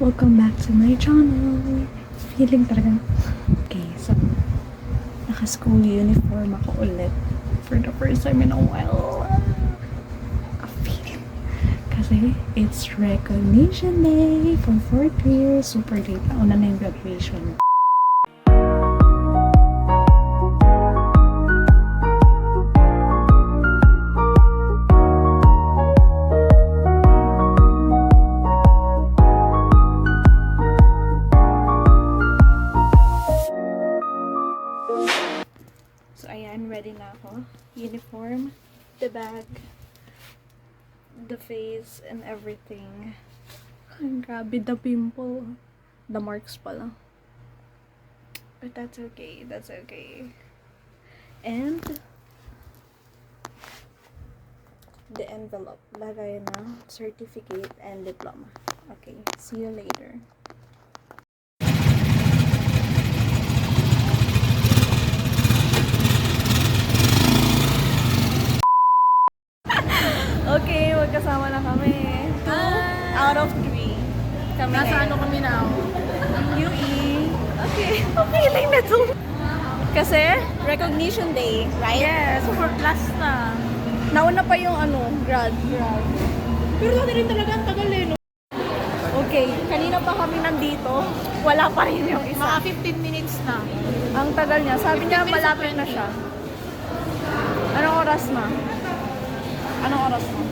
Welcome back to my channel. Feeling talaga. Okay, so naka-school uniform ako ulit for the first time in a while. A feeling. Kasi it's recognition day for 4th year. Super late. Nauna na yung graduation. So, ayan, ready na ako. Uniform, the bag, the face, and everything. Ang grabe, the pimple. The marks pala. But that's okay, that's okay. And, the envelope. Lagay na certificate and diploma. Okay, see you later. Okay, magkasama na kami. 2 out of 3. Kami Nasa ano kami now? UE. Okay, feeling na to. Kasi, recognition day, right? Yes, for class na. Nauna pa yung grad. Pero dati rin talaga ang tagal eh, no? Okay, kanina pa kami nandito. Wala pa rin yung isa. Mga 15 minutes na. Ang tagal niya. Sabi niya 15 minutes malapit na na siya. Anong oras na? Anong oras na?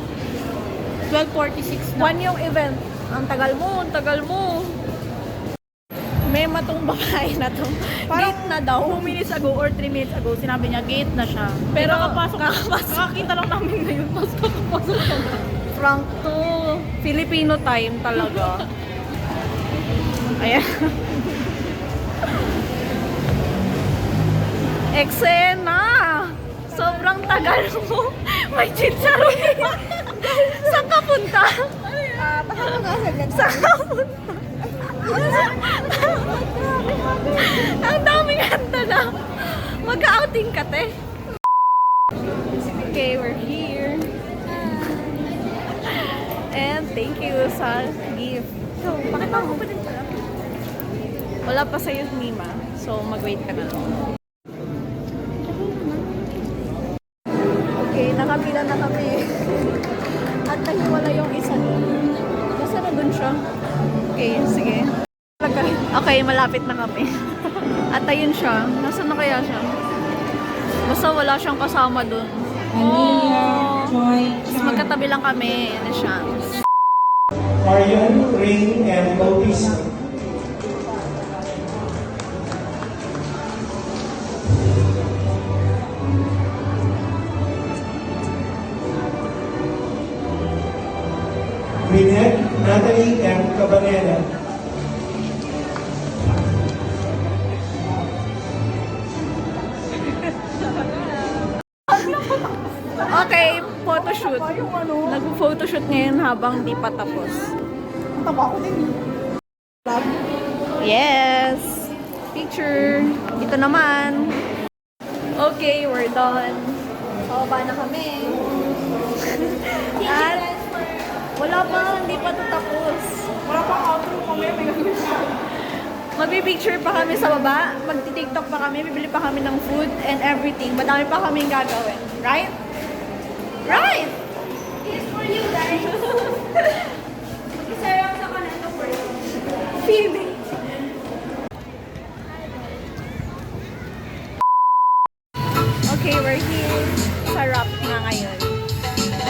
12:46 na. 1 yung event. Ang tagal mo. May matong babae na to. Parang Gate na daw. 2 minutes ago or 3 minutes ago, sinabi niya gate na siya. Pero kakapasok. Nakakita lang namin ngayon. Mas kakapasok na. Frank to. Filipino time talaga. Ayan. Eksena! Sobrang tagal mo. May chicharon. Saan ka punta? Saan ka punta? Ang daming handa na. Mag-outing ka, te. Okay, we're here. And thank you sa gift. So, pakita mo pa din pala. Wala pa sa'yo, Mima. So, mag-wait ka na lang. Okay, nakapila na kami. At nahiwala yung isa. Nasa na dun siya? Okay, sige. Okay, malapit na kami. At ayun siya. Nasaan na kaya siya? Basta wala siyang kasama dun. Tapos magkatabi lang kami. Yan na siya. Marian, Rain, and Lotis. Gwyneth, Natalie, and Cabanela. Okay, photoshoot. Nag-photoshoot ngayon habang di pa tapos. Taba ko din. Yes! Picture! Ito naman. Okay, we're done. Pababa na kami. At wala pa, hindi pa ito tapos. Wala pang outro kami. May gagawin siya. Magpipicture pa kami sa baba, magti-tiktok pa kami, bibili pa kami ng food and everything. Madami pa kaming gagawin. Right? Right! It's for you guys. Isarap sa kanan to for you. Feeling. Okay, we're here sa Rap nga ngayon.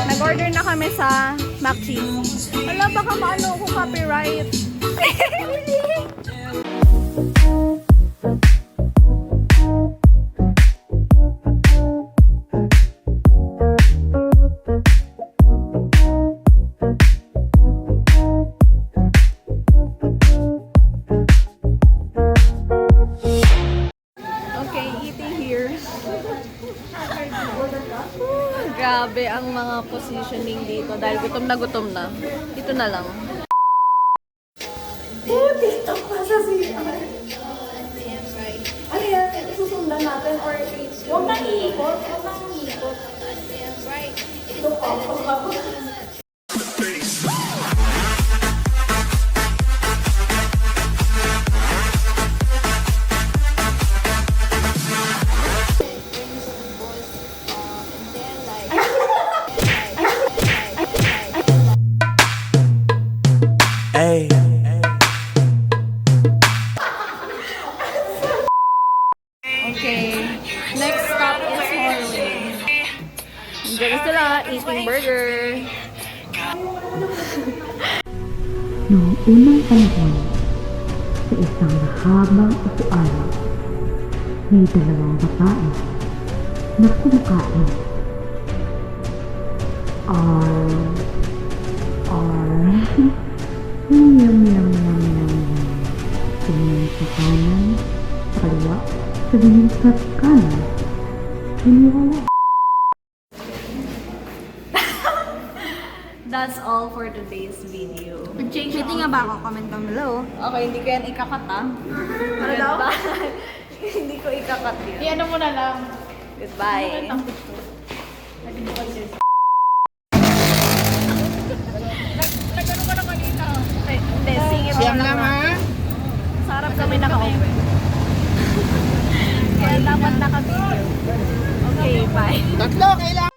Nag-order na kami sa mac cheese. Wala, baka maano ko copyright. Okay, eating here. Grabe ang mga positioning dito dahil gutom na. Dito na lang. Dito pa sa CR. Ano yan? Susundan natin or huwag na iikot. Ito pa. burger. Noong unang panahon, sa isang mahabang upuan, may dalawang babae na kumakain. Yum, yum, yum, yum, yum. Tumingin sa kanan, sa kaliwa, tumingin sa kanan. Hiniwala. That's all for today's video. Pwede nga ba ako? Comment down below. Okay, hindi ko yan ikakat ah. Ano daw? Hindi ko ikakat yun. I-ano mo na lang. Goodbye. Nag-ano ka na kanina? Hindi, singit Siyam lang ha? Sarap kami naka-open. Kaya dapat naka-video. Okay, bye. Tatlo, kailangan.